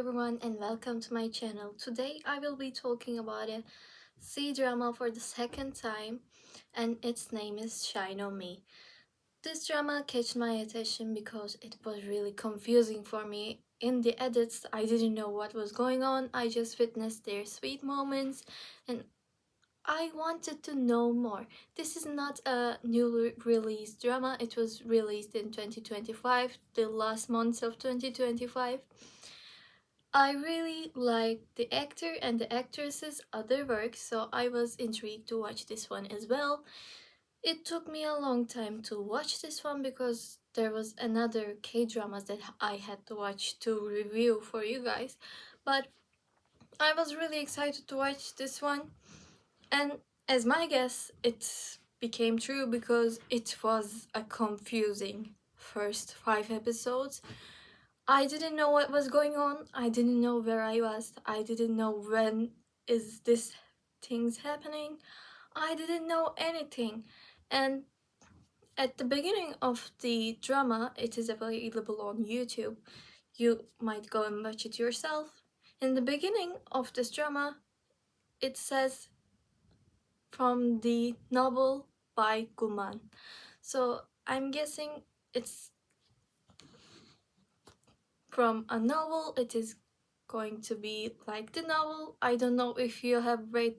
everyone and welcome to my channel. Today I will be talking about a C-drama for the second time and its name is shineonme. This drama catch my attention because it was really confusing for me. In the edits I didn't know what was going on, I just witnessed their sweet moments and I wanted to know more. This is not a newly released drama, it was released in 2025, the last months of 2025. I really like the actor and the actress's other work, so I was intrigued to watch this one as well. It took me a long time to watch this one because there was another K-dramas that I had to watch to review for you guys. But I was really excited to watch this one, and as my guess, it became true because it was a confusing first 5 episodes. I didn't know what was going on. I didn't know where I was. I didn't know when is this things happening. I didn't know anything. And at the beginning of the drama, it is available on YouTube. You might go and watch it yourself. In the beginning of this drama, it says from the novel by Guman. So I'm guessing it's from a novel. It is going to be like the novel. I don't know if you have read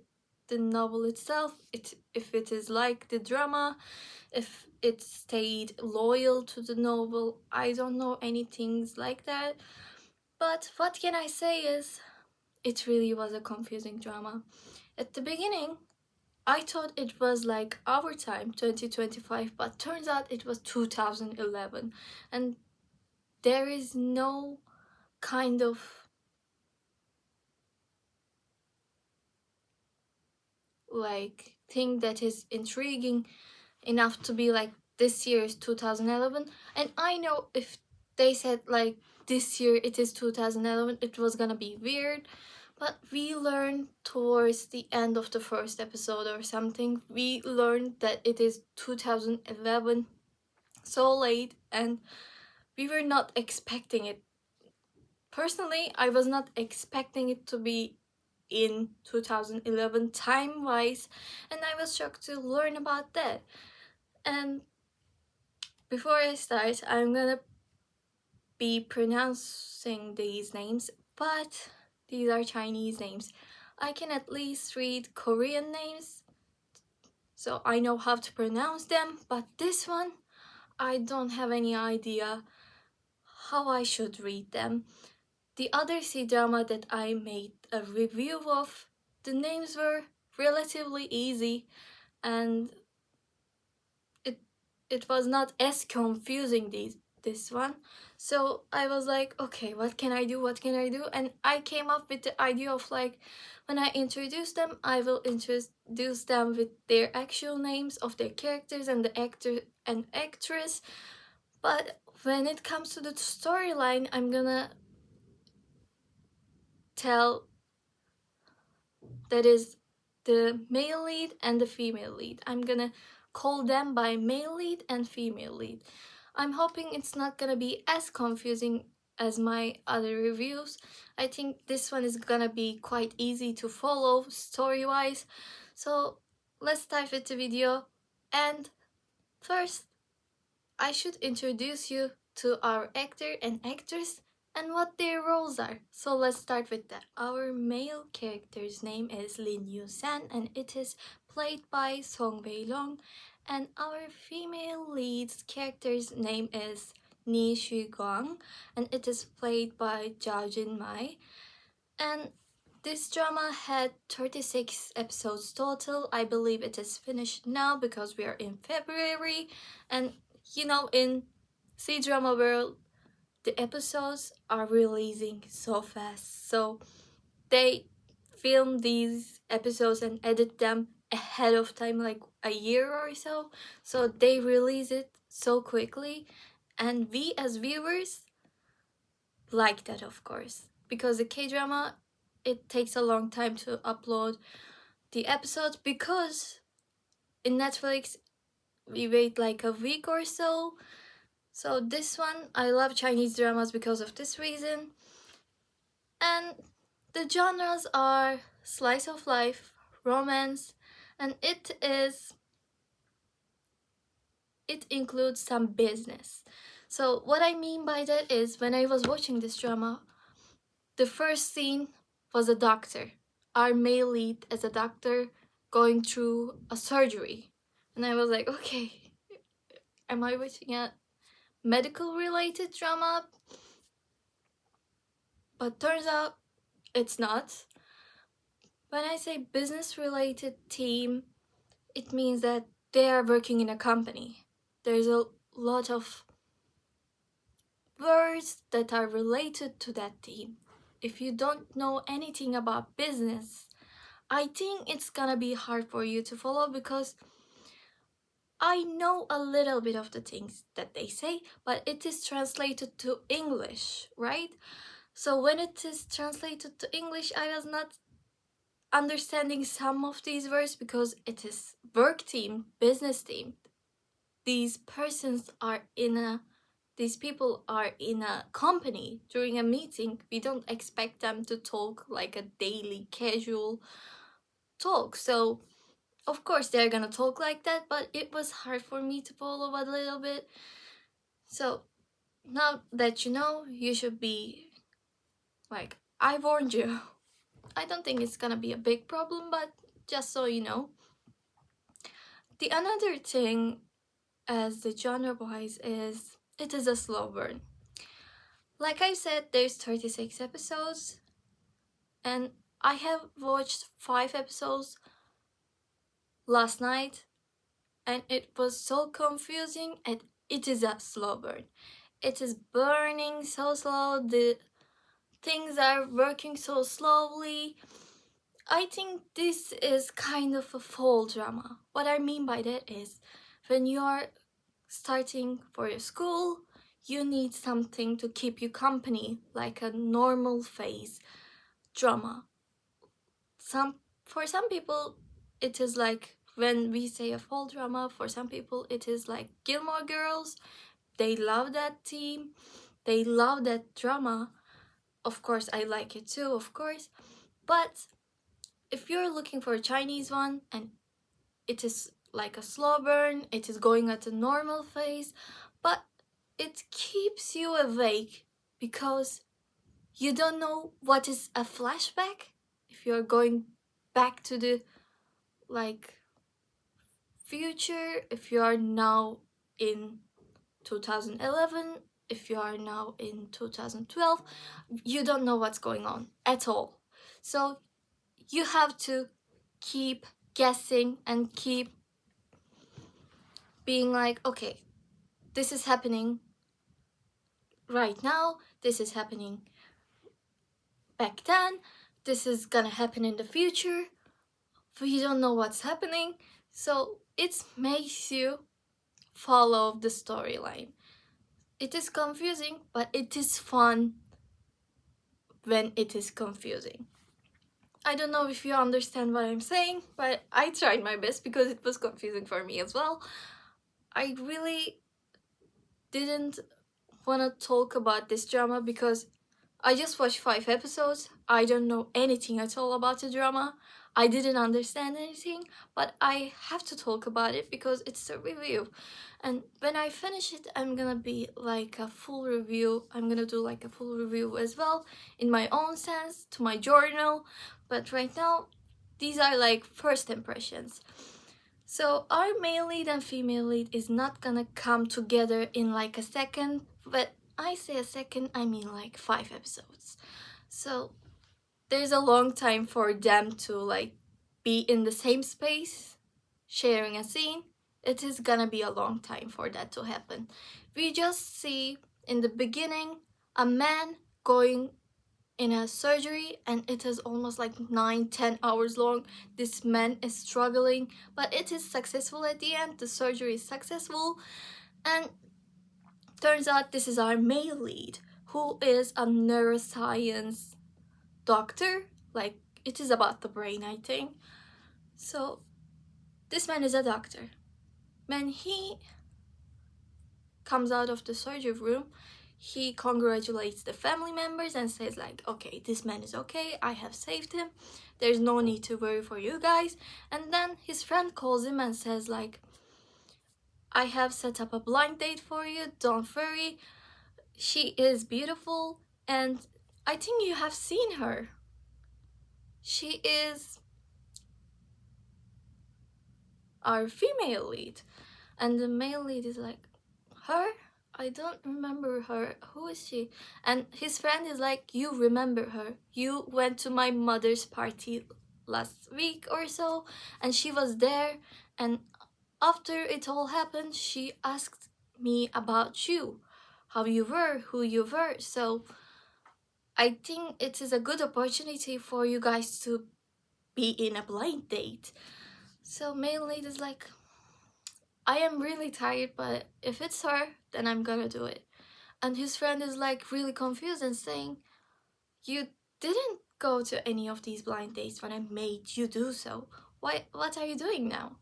the novel itself, if it is like the drama, if it stayed loyal to the novel. I don't know anything like that. But what can I say is it really was a confusing drama. At the beginning, I thought it was like our time, 2025, but turns out it was 2011. And there is no kind of like thing that is intriguing enough to be like this year is 2011. And I know if they said like this year it is 2011, it was gonna be weird. But we learned towards the end of the first episode or something, we learned that it is 2011 so late, and we were not expecting it. Personally, I was not expecting it to be in 2011 time-wise, and I was shocked to learn about that. And before I start, I'm gonna be pronouncing these names, but these are Chinese names. I can at least read Korean names, so I know how to pronounce them, but this one, I don't have any idea how I should read them. The other C-drama that I made a review of, the names were relatively easy and it was not as confusing this one. So I was like, okay, what can I do, and I came up with the idea of like, when I introduce them, I will introduce them with their actual names of their characters and the actor and actress. But when it comes to the storyline, I'm gonna tell that is the male lead and the female lead. I'm gonna call them by male lead and female lead. I'm hoping it's not gonna be as confusing as my other reviews. I think this one is gonna be quite easy to follow story-wise. So let's dive into the video. And first, I should introduce you to our actor and actress and what their roles are. So let's start with that. Our male character's name is Lin Yu-san and it is played by Songweilong, and our female lead's character's name is Ni Guang and it is played by zhaojinmai. And this drama had 36 episodes total. I believe it is finished now because we are in February, and you know, in C-drama world, the episodes are releasing so fast. So they film these episodes and edit them ahead of time, like a year or so. So they release it so quickly, and we as viewers like that, of course, because the K-drama, it takes a long time to upload the episodes, because in Netflix we wait like a week or so. So this one, I love Chinese dramas because of this reason. And the genres are slice of life, romance, and it includes some business. So what I mean by that is when I was watching this drama, the first scene was a doctor. Our male lead as a doctor going through a surgery. And I was like, okay, am I watching a medical related drama? But turns out it's not. When I say business related team, it means that they are working in a company. There's a lot of words that are related to that team. If you don't know anything about business, I think it's gonna be hard for you to follow because I know a little bit of the things that they say, but it is translated to English, right? So when it is translated to English, I was not understanding some of these words because it is work team, business team. These people are in a company during a meeting. We don't expect them to talk like a daily casual talk. So of course they're gonna talk like that, but it was hard for me to follow a little bit. So now that you know, you should be like, I warned you. I don't think it's gonna be a big problem, but just so you know. The another thing as the genre wise is it is a slow burn. Like I said, there's 36 episodes, and I have watched 5 episodes last night, and it was so confusing, and it is a slow burn. It is burning so slow, the things are working so slowly. I think this is kind of a fall drama. What I mean by that is when you are starting for your school, you need something to keep you company, like a normal phase drama. For some people, it is like when we say a fall drama, for some people it is like Gilmore Girls. They love that team, they love that drama. Of course, I like it too, of course. But if you're looking for a Chinese one and it is like a slow burn, it is going at a normal phase, but it keeps you awake because you don't know what is a flashback. If you're going back to the like future, if you are now in 2011, if you are now in 2012, you don't know what's going on at all. So you have to keep guessing and keep being like, okay, this is happening right now, this is happening back then, this is gonna happen in the future. We don't know what's happening, so it makes you follow the storyline. It is confusing, but it is fun when it is confusing. I don't know if you understand what I'm saying, but I tried my best because it was confusing for me as well. I really didn't want to talk about this drama because I just watched 5 episodes. I don't know anything at all about the drama. I didn't understand anything, but I have to talk about it because it's a review. And when I finish it, I'm gonna be like a full review. I'm gonna do like a full review as well in my own sense to my journal. But right now, these are like first impressions. So our male lead and female lead is not gonna come together in like a second, but I say a second, I mean like 5 episodes. So there's a long time for them to like be in the same space, sharing a scene. It is gonna be a long time for that to happen. We just see in the beginning a man going in a surgery and it is almost like 9-10 hours long. This man is struggling, but it is successful at the end. The surgery is successful, and turns out this is our male lead, who is a neuroscience doctor. Like, it is about the brain, I think. So this man is a doctor. When he comes out of the surgery room, he congratulates the family members and says like, okay, this man is okay, I have saved him, there's no need to worry for you guys. And then his friend calls him and says like, I have set up a blind date for you, don't worry, she is beautiful, and I think you have seen her, she is our female lead. And the male lead is like, her? I don't remember her. Who is she? And his friend is like, you remember her. You went to my mother's party last week or so, and she was there. And after it all happened, she asked me about you, how you were, who you were. So I think it is a good opportunity for you guys to be in a blind date. So male lead is like, I am really tired, but if it's her, then I'm gonna do it. And his friend is like really confused and saying, you didn't go to any of these blind dates when I made you do so. What are you doing now?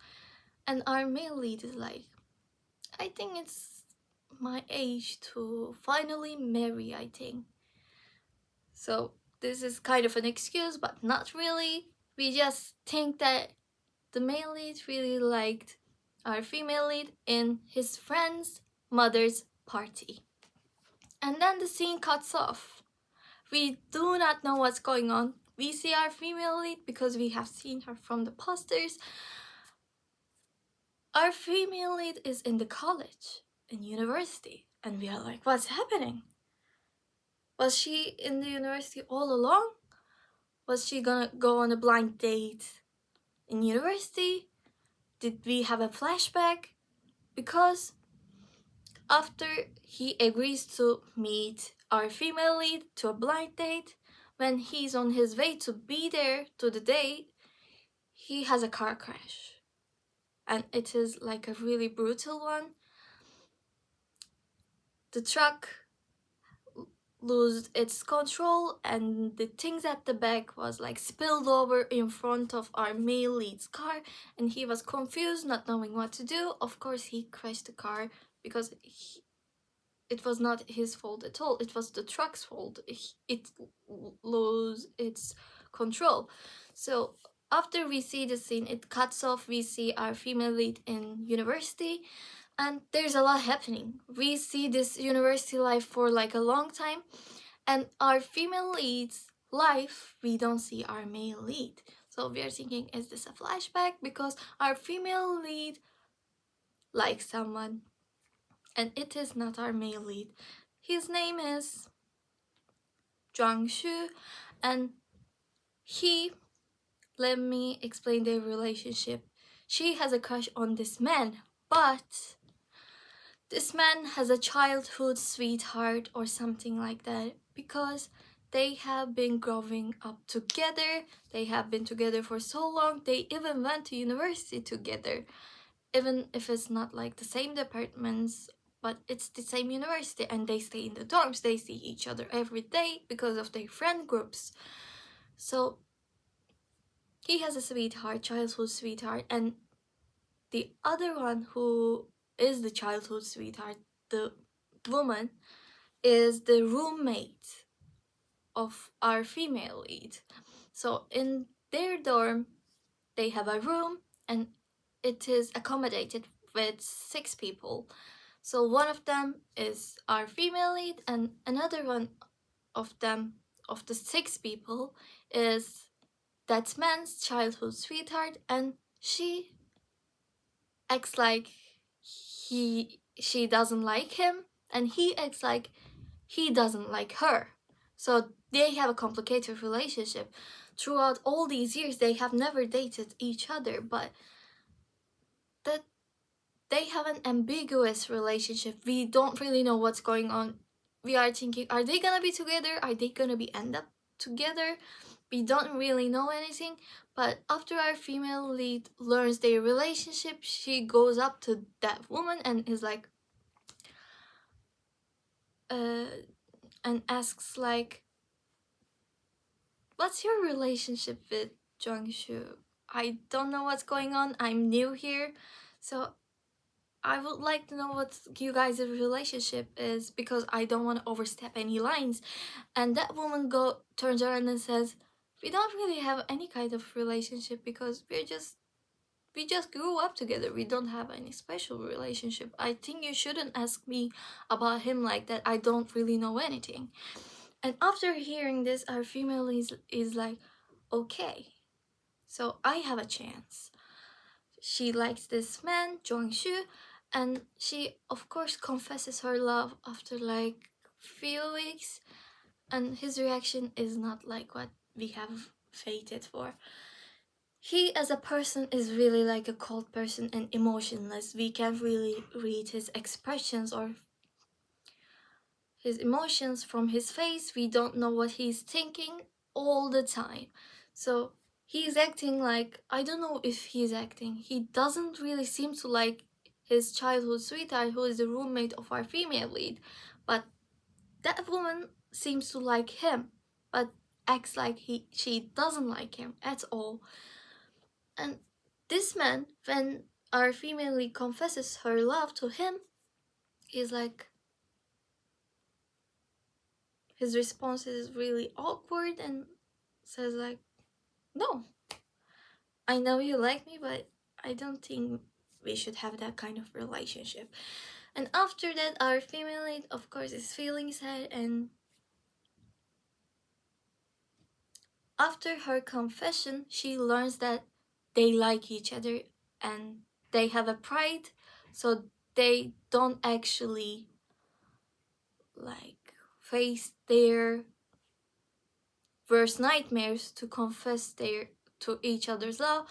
And our male lead is like, I think it's my age to finally marry, I think. So this is kind of an excuse, but not really. We just think that the male lead really liked our female lead in his friend's mother's party. And then the scene cuts off. We do not know what's going on. We see our female lead because we have seen her from the posters. Our female lead is in the college, in university, and we are like, what's happening? Was she in the university all along? Was she gonna go on a blind date in university? Did we have a flashback? Because after he agrees to meet our female lead to a blind date, when he's on his way to be there to the date, he has a car crash. And it is like a really brutal one. The truck lost its control and the things at the back was like spilled over in front of our male lead's car, and he was confused, not knowing what to do. Of course, he crashed the car because it was not his fault at all. It was the truck's fault. It lost its control. So after we see the scene, it cuts off. We see our female lead in university, and there's a lot happening. We see this university life for like a long time, and our female lead's life, we don't see our male lead. So we are thinking, is this a flashback? Because our female lead likes someone, and it is not our male lead. His name is Shu, and let me explain their relationship. She has a crush on this man, but this man has a childhood sweetheart or something like that, because they have been growing up together. They have been together for so long. They even went to university together, even if it's not like the same departments, but it's the same university, and they stay in the dorms. They see each other every day because of their friend groups. So he has a sweetheart, childhood sweetheart, and the other one who is the childhood sweetheart, the woman, is the roommate of our female lead. So in their dorm, they have a room, and it is accommodated with 6 people. So one of them is our female lead, and another one of them, of the 6 people, is that man's childhood sweetheart, and she acts like she doesn't like him, and he acts like he doesn't like her. So they have a complicated relationship. Throughout all these years, they have never dated each other, but that they have an ambiguous relationship. We don't really know what's going on. We are thinking, are they gonna be together? Are they gonna be end up together? We don't really know anything. But after our female lead learns their relationship, she goes up to that woman and is like, and asks like, what's your relationship with Shu? I don't know what's going on. I'm new here. So I would like to know what you guys' relationship is, because I don't want to overstep any lines. And that woman turns around and says, we don't really have any kind of relationship because we just grew up together. We don't have any special relationship. I think you shouldn't ask me about him like that. I don't really know anything. And after hearing this, our female is like, okay, so I have a chance. She likes this man, Shu, and she of course confesses her love after like few weeks, and his reaction is not like what we have fated for. He as a person is really like a cold person and emotionless. We can't really read his expressions or his emotions from his face. We don't know what he's thinking all the time. So he's acting like, I don't know if he's acting. He doesn't really seem to like his childhood sweetheart, who is the roommate of our female lead. But that woman seems to like him, but acts like she doesn't like him at all. And this man, when our female lead confesses her love to him, is like, his response is really awkward and says like, no, I know you like me, but I don't think we should have that kind of relationship. And after that, our female lead of course is feeling sad, and after her confession she learns that they like each other and they have a pride, so they don't actually like face their worst nightmares to confess to each other's love.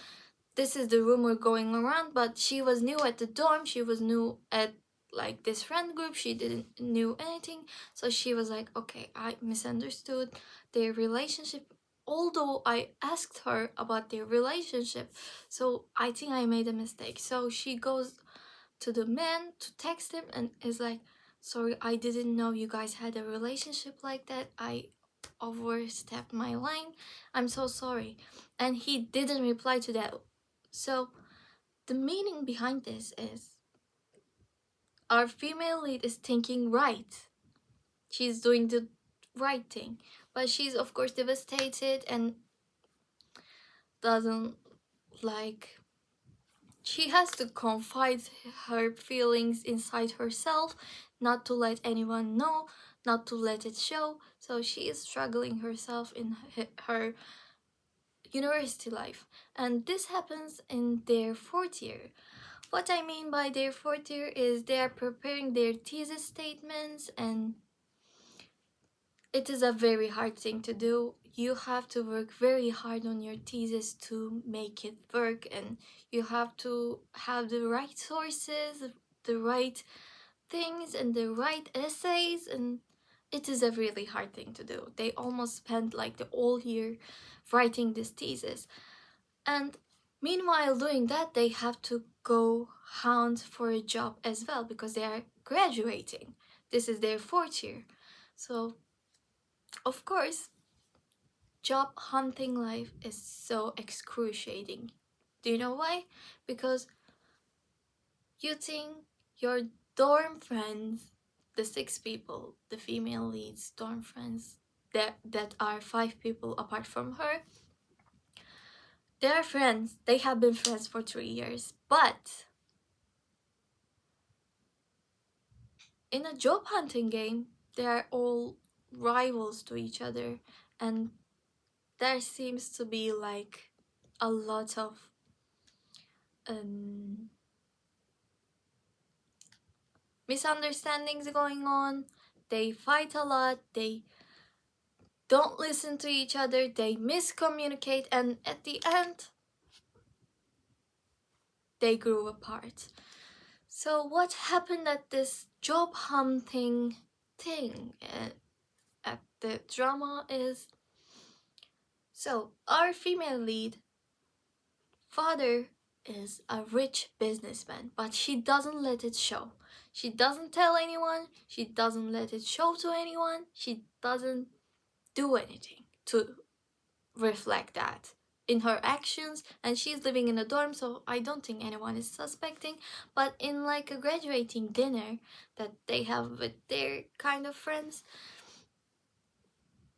This is the rumor going around, but she was new at the dorm, she was new at like this friend group, she didn't knew anything, so she was like, okay, I misunderstood their relationship, although I asked her about their relationship, so I think I made a mistake. So she goes to the man to text him and is like, sorry, I didn't know you guys had a relationship like that, I overstepped my line, I'm so sorry. And he didn't reply to that. So the meaning behind this is our female lead is thinking right, she's doing the right thing, but she's of course devastated and doesn't like, she has to confide her feelings inside herself, not to let anyone know, not to let it show. So she is struggling herself in her university life, and this happens in their fourth year. What I mean by their fourth year is they are preparing their thesis statements, and it is a very hard thing to do. You have to work very hard on your thesis to make it work, and you have to have the right sources, the right things, and the right essays, and it is a really hard thing to do. They almost spent like the whole year writing this thesis, and meanwhile doing that they have to go hunt for a job as well because they are graduating. This is their fourth year, so of course job hunting life is so excruciating. Do you know why? Because you think your dorm friends, the 6 people, the female leads dorm friends, that are 5 people apart from her, they're friends, they have been friends for 3 years, but in a job hunting game they are all rivals to each other, and there seems to be like a lot of misunderstandings going on. They fight a lot, they don't listen to each other, they miscommunicate, and at the end they grew apart. So what happened at this job hunting thing at the drama is, so our female lead father is a rich businessman, but she doesn't let it show. She doesn't tell anyone, she doesn't let it show to anyone, she doesn't do anything to reflect that. in her actions, and she's living in a dorm, so I don't think anyone is suspecting. But in like a graduating dinner that they have with their kind of friends,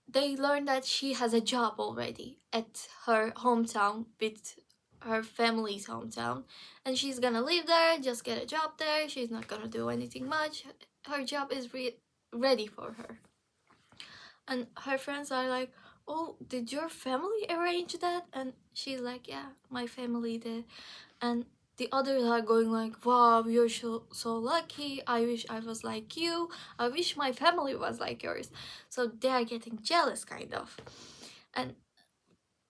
they learn that she has a job already at her hometown, with her family's hometown, and she's gonna live there, just get a job there. She's not gonna do anything much. Her job is ready for her. And her friends are like, oh, did your family arrange that? And she's like, yeah, my family did. And the others are going like, wow, you're so lucky. I wish I was like you. I wish my family was like yours. So they are getting jealous, kind of. And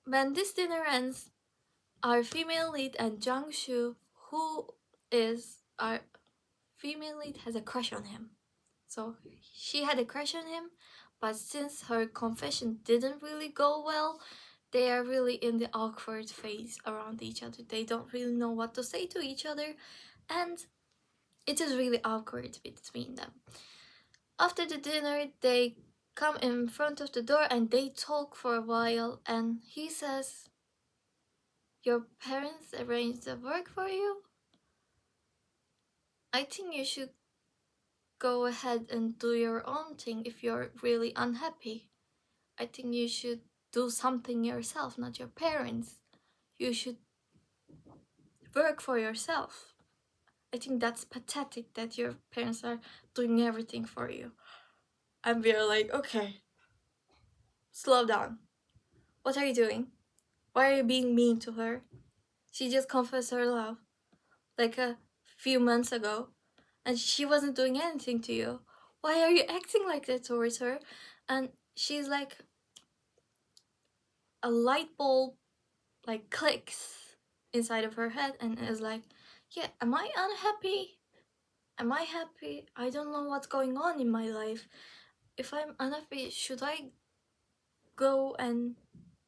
when this dinner ends, our female lead and Jiangshu, who is our female lead, has a crush on him. So she had a crush on him, but since her confession didn't really go well, they are really in the awkward phase around each other. They don't really know what to say to each other, and it is really awkward between them. After the dinner, they come in front of the door and they talk for a while, and he says, your parents arranged the work for you? I think you should go ahead and do your own thing if you're really unhappy. I think you should do something yourself, not your parents. You should work for yourself. I think that's pathetic that your parents are doing everything for you. And we're like, okay, slow down. What are you doing? Why are you being mean to her? She just confessed her love like a few months ago, and she wasn't doing anything to you. Why are you acting like that towards her? And she's like, a light bulb like clicks inside of her head and is like, yeah, am I unhappy? Am I happy? I don't know what's going on in my life. If I'm unhappy, should I go and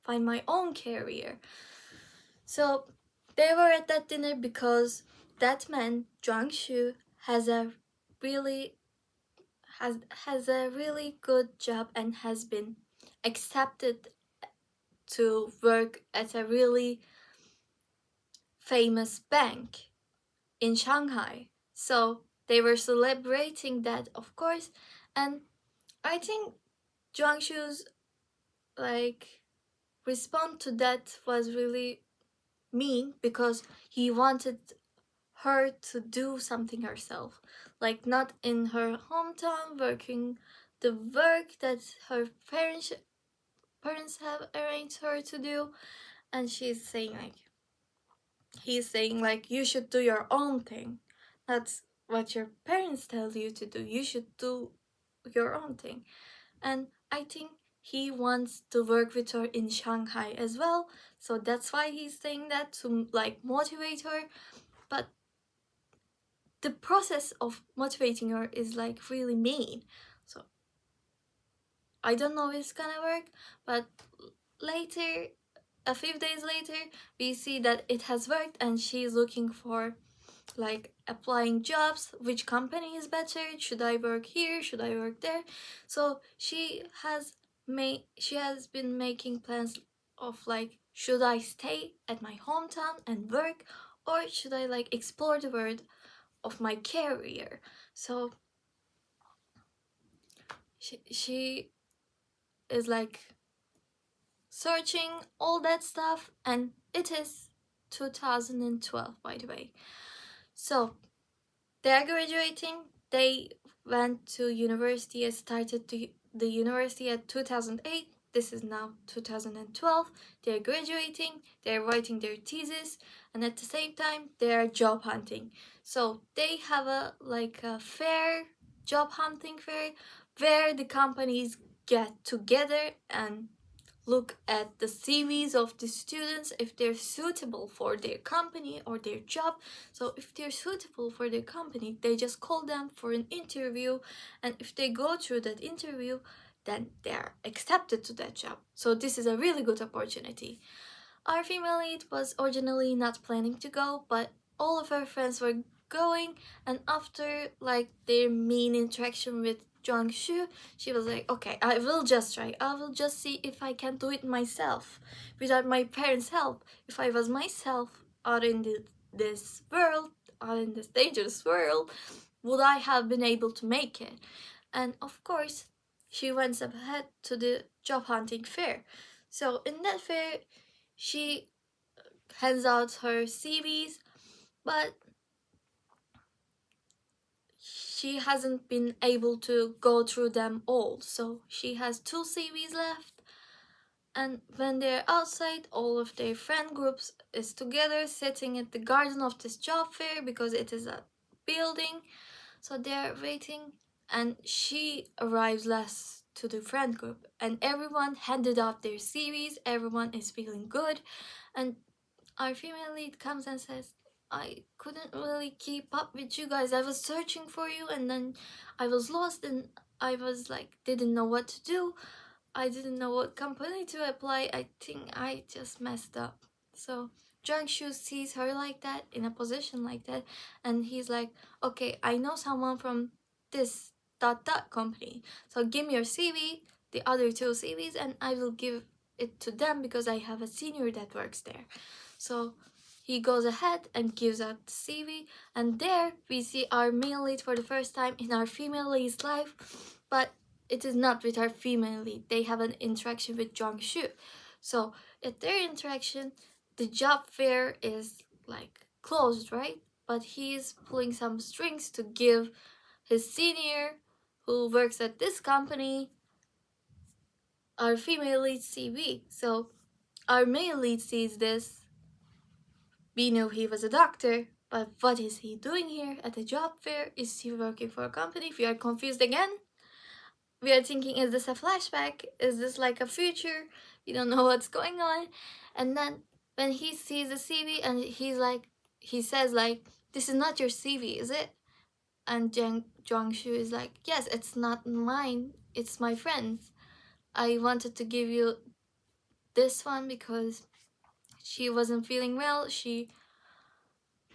find my own career? So they were at that dinner because that man, Zhang Shu, has a really good job and has been accepted to work at a really famous bank in Shanghai. So they were celebrating that, of course, and I think Zhuangshu's like response to that was really mean, because he wanted her to do something herself, like not in her hometown working the work that her parents have arranged her to do. And he's saying like, you should do your own thing. That's what your parents tell you to do. You should do your own thing. And I think he wants to work with her in Shanghai as well, so that's why he's saying that, to like motivate her. But the process of motivating her is like really mean. So I don't know if it's gonna work, but later, a few days later, we see that it has worked and she's looking for like applying jobs. Which company is better? Should I work here? Should I work there? So she has been making plans of like, should I stay at my hometown and work, or should I like explore the world of my career? So she is like searching all that stuff, and it is 2012, by the way. So they are graduating. They went to university and started the university at 2008. This is now 2012. They're graduating, they're writing their thesis, and at the same time, they are job hunting. So they have a fair, job hunting fair, where the companies get together and look at the CVs of the students, if they're suitable for their company or their job. So if they're suitable for their company, they just call them for an interview, and if they go through that interview, then they're accepted to that job. So this is a really good opportunity. Our female lead was originally not planning to go, but all of her friends were going, and after like their mean interaction with Jung-soo, she was like, okay, I will just try. I will just see if I can do it myself without my parents' help. If I was myself out in this world, out in this dangerous world, would I have been able to make it? And of course, she went ahead to the job hunting fair. So in that fair, she hands out her CVs, but she hasn't been able to go through them all. So she has 2 CVs left. And when they're outside, all of their friend groups is together sitting at the garden of this job fair because it is a building. So they're waiting, and she arrives last to the friend group, and everyone handed out their CVs. Everyone is feeling good, and our female lead comes and says, I couldn't really keep up with you guys. I was searching for you, and then I was lost, and I was like, didn't know what to do. I didn't know what company to apply. I think I just messed up. So Jung-soo sees her like that, in a position like that, and he's like, okay, I know someone from this dot dot company. So give me your CV, the other 2 CVs, and I will give it to them because I have a senior that works there. So he goes ahead and gives out the CV, and there we see our male lead for the first time in our female lead's life, but it is not with our female lead. They have an interaction with Jung-soo. So at their interaction, the job fair is like closed, right? But he is pulling some strings to give his senior, who works at this company, our female lead CV. So our male lead sees this. We know he was a doctor, but what is he doing here at the job fair? Is he working for a company? We are confused again. We are thinking, is this a flashback? Is this like a future? We don't know what's going on. And then when he sees the CV and he says like, this is not your CV, is it? And Jung-soo is like, yes, it's not mine, it's my friend's. I wanted to give you this one because she wasn't feeling well. She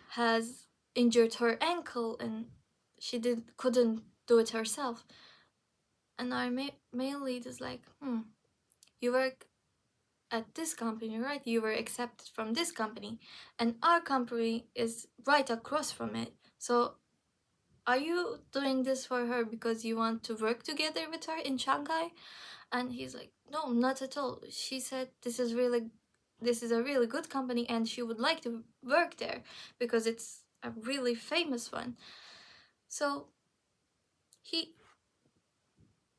has injured her ankle and she couldn't do it herself. And our male lead is like, you work at this company, right? You were accepted from this company, and our company is right across from it. So are you doing this for her because you want to work together with her in Shanghai? And he's like, no, not at all. She said this is a really good company and she would like to work there because it's a really famous one. So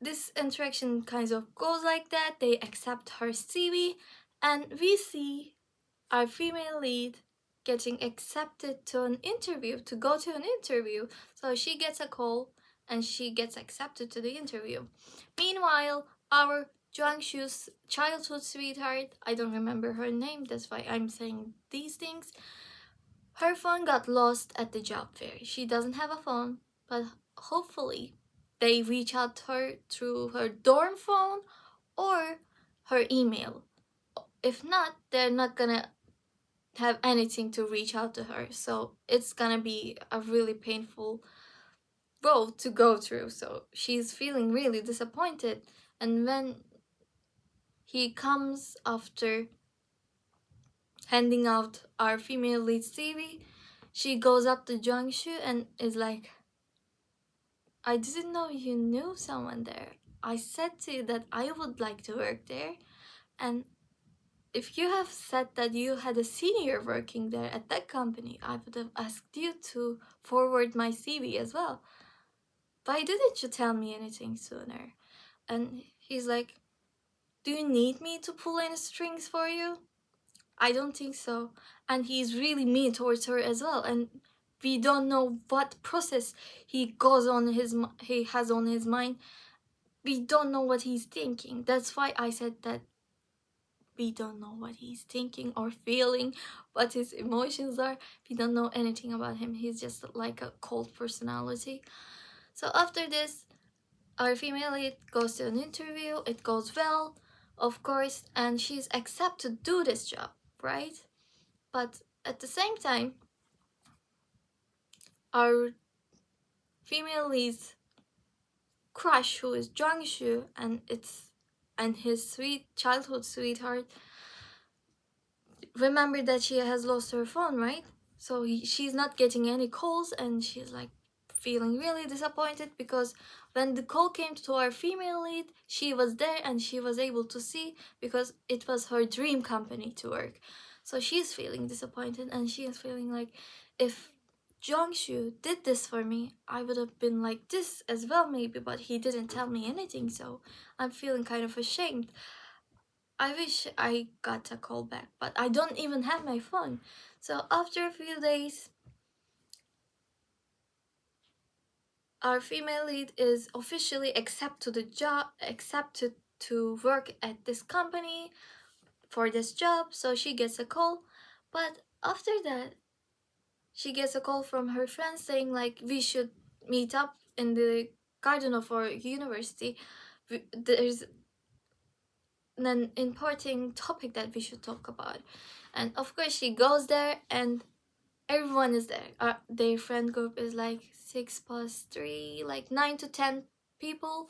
this interaction kind of goes like that. They accept her CV, and we see our female lead getting accepted to an interview, to go to an interview. So she gets a call and she gets accepted to the interview. Meanwhile, our Jung-soo's childhood sweetheart, I don't remember her name, that's why I'm saying these things, her phone got lost at the job fair. She doesn't have a phone, but hopefully they reach out to her through her dorm phone or her email. If not, they're not gonna have anything to reach out to her. So it's gonna be a really painful road to go through. So she's feeling really disappointed. And when he comes after handing out our female lead CV, she goes up to Jung-soo and is like, I didn't know you knew someone there. I said to you that I would like to work there, and if you have said that you had a senior working there at that company, I would have asked you to forward my CV as well. Why didn't you tell me anything sooner? And he's like, do you need me to pull any strings for you? I don't think so. And he's really mean towards her as well. And we don't know what process he has on his mind. We don't know what he's thinking. That's why I said that we don't know what he's thinking or feeling, what his emotions are. We don't know anything about him. He's just like a cold personality. So after this, our female lead goes to an interview. It goes well, of course, and she's accepted to do this job, right? But at the same time, our female lead's crush, who is Jiangshu, and his childhood sweetheart, remember that she has lost her phone, right? So she's not getting any calls, and she's like feeling really disappointed, because when the call came to our female lead, she was there and she was able to see, because it was her dream company to work. So she's feeling disappointed, and she is feeling like, if Jiangshu did this for me, I would have been like this as well maybe, but he didn't tell me anything, so I'm feeling kind of ashamed. I wish I got a call back, but I don't even have my phone. So after a few days, our female lead is officially accepted to work at this company for this job. So she gets a call, but after that, she gets a call from her friend saying like, we should meet up in the garden of our university. There's an important topic that we should talk about. And of course she goes there, and everyone is there. Their friend group is like 6 plus 3, like 9 to 10 people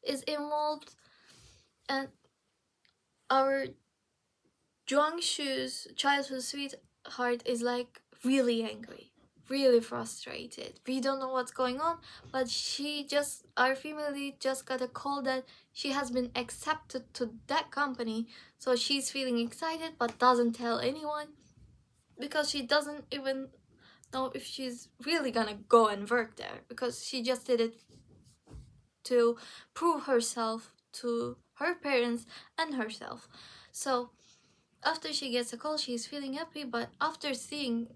is involved. And our Zhuangshu's childhood sweetheart is like really angry, really frustrated. We don't know what's going on, but our female lead just got a call that she has been accepted to that company. So she's feeling excited but doesn't tell anyone, because she doesn't even know if she's really gonna go and work there, because she just did it to prove herself to her parents and herself. So after she gets a call, she's feeling happy, but after seeing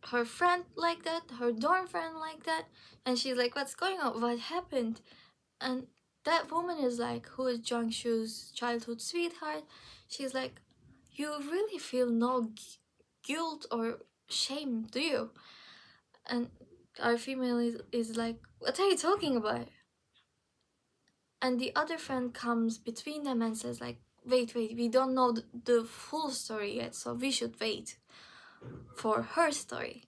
her friend like that, her dorm friend like that, and she's like, what's going on, what happened? And that woman is like, who is Jiangshu's childhood sweetheart, she's like, you really feel no guilt or shame, do you? And our female is like, what are you talking about? And the other friend comes between them and says like, wait, we don't know the full story yet, so we should wait for her story.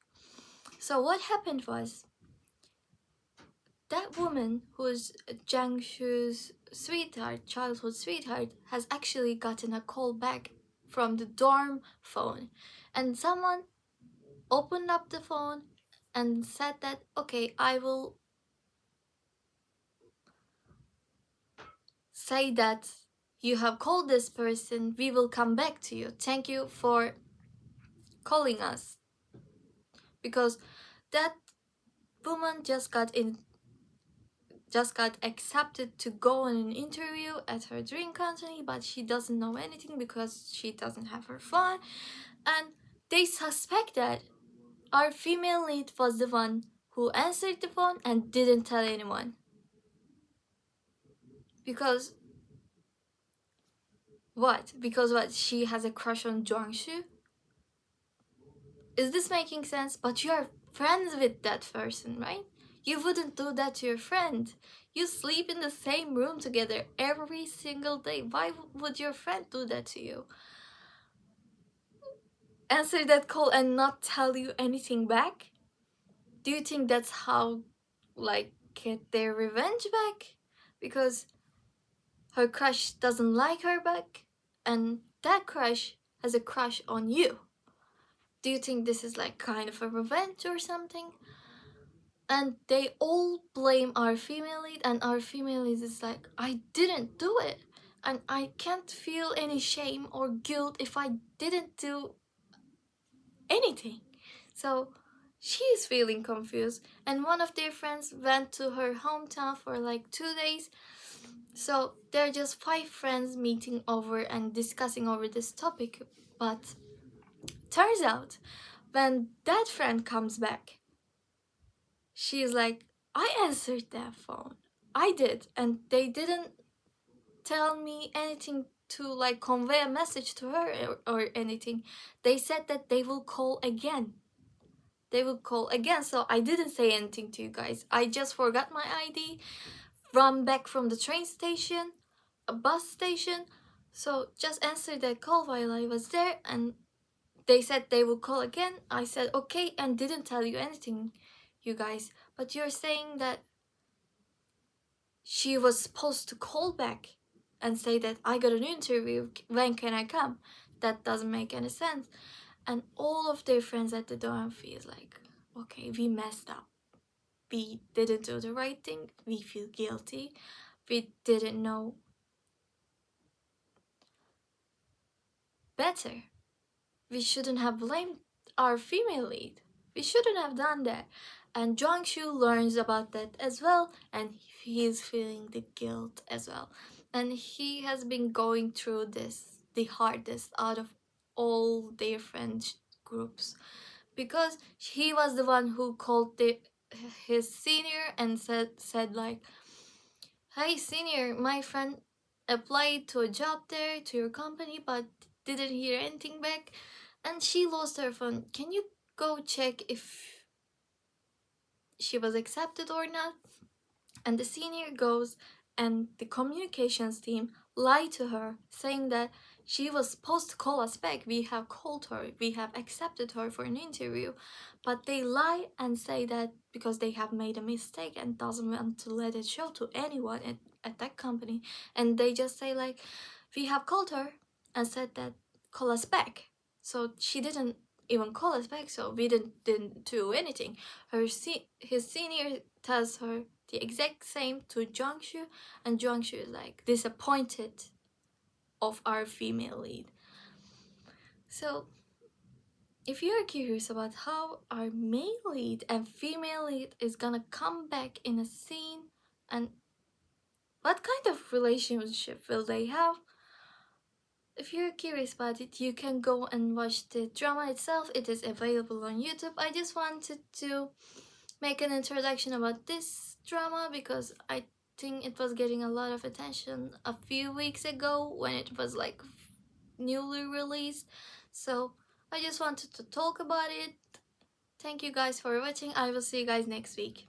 So what happened was, that woman, who's Jiangshu's sweetheart, childhood sweetheart, has actually gotten a call back from the dorm phone, and someone opened up the phone and said that, okay, I will say that you have called this person, we will come back to you, thank you for calling us. Because that woman just got accepted to go on an interview at her dream company, but she doesn't know anything because she doesn't have her phone, and they suspect that our female lead was the one who answered the phone and didn't tell anyone. Because what? Because what? She has a crush on Jiangshu? Is this making sense? But you are friends with that person, right? You wouldn't do that to your friend. You sleep in the same room together every single day. Why would your friend do that to you? Answer that call and not tell you anything back? Do you think that's how, like, get their revenge back? Because her crush doesn't like her back, and that crush has a crush on you. Do you think this is like kind of a revenge or something? And they all blame our female lead, and our female lead is like, I didn't do it, and I can't feel any shame or guilt if I didn't do anything. So she's feeling confused, and one of their friends went to her hometown for like 2 days. So they're just 5 friends meeting over and discussing over this topic. But turns out, when that friend comes back, she's like, I answered that phone. I did, and they didn't tell me anything to like convey a message to her or anything. They said that they will call again. They will call again. So I didn't say anything to you guys. I just forgot my ID, run back from the train station, a bus station. So just answered that call while I was there, and they said they will call again. I said okay and didn't tell you anything, you guys. But you're saying that she was supposed to call back and say that I got an interview, when can I come? That doesn't make any sense. And all of their friends at the dorm feels like, okay, we messed up. We didn't do the right thing. We feel guilty. We didn't know better. We shouldn't have blamed our female lead. We shouldn't have done that. And Shu learns about that as well, and he's feeling the guilt as well. And he has been going through this the hardest out of all their friend groups, because he was the one who called his senior and said like, "Hey senior, my friend applied to a job there, to your company, but didn't hear anything back, and she lost her phone. Can you go check if she was accepted or not?" And the senior goes, and the communications team lied to her, saying that she was supposed to call us back. We have called her, we have accepted her for an interview. But they lie and say that because they have made a mistake and doesn't want to let it show to anyone at that company. And they just say like, we have called her and said that call us back. So she didn't even call us back, so we didn't do anything. His senior tells her the exact same to Shu, and Shu is like disappointed of our female lead. So if you're curious about how our male lead and female lead is gonna come back in a scene and what kind of relationship will they have, if you're curious about it, you can go and watch the drama itself. It is available on YouTube. I just wanted to make an introduction about this drama because I think it was getting a lot of attention a few weeks ago when it was like newly released. So I just wanted to talk about it. Thank you guys for watching. I will see you guys next week.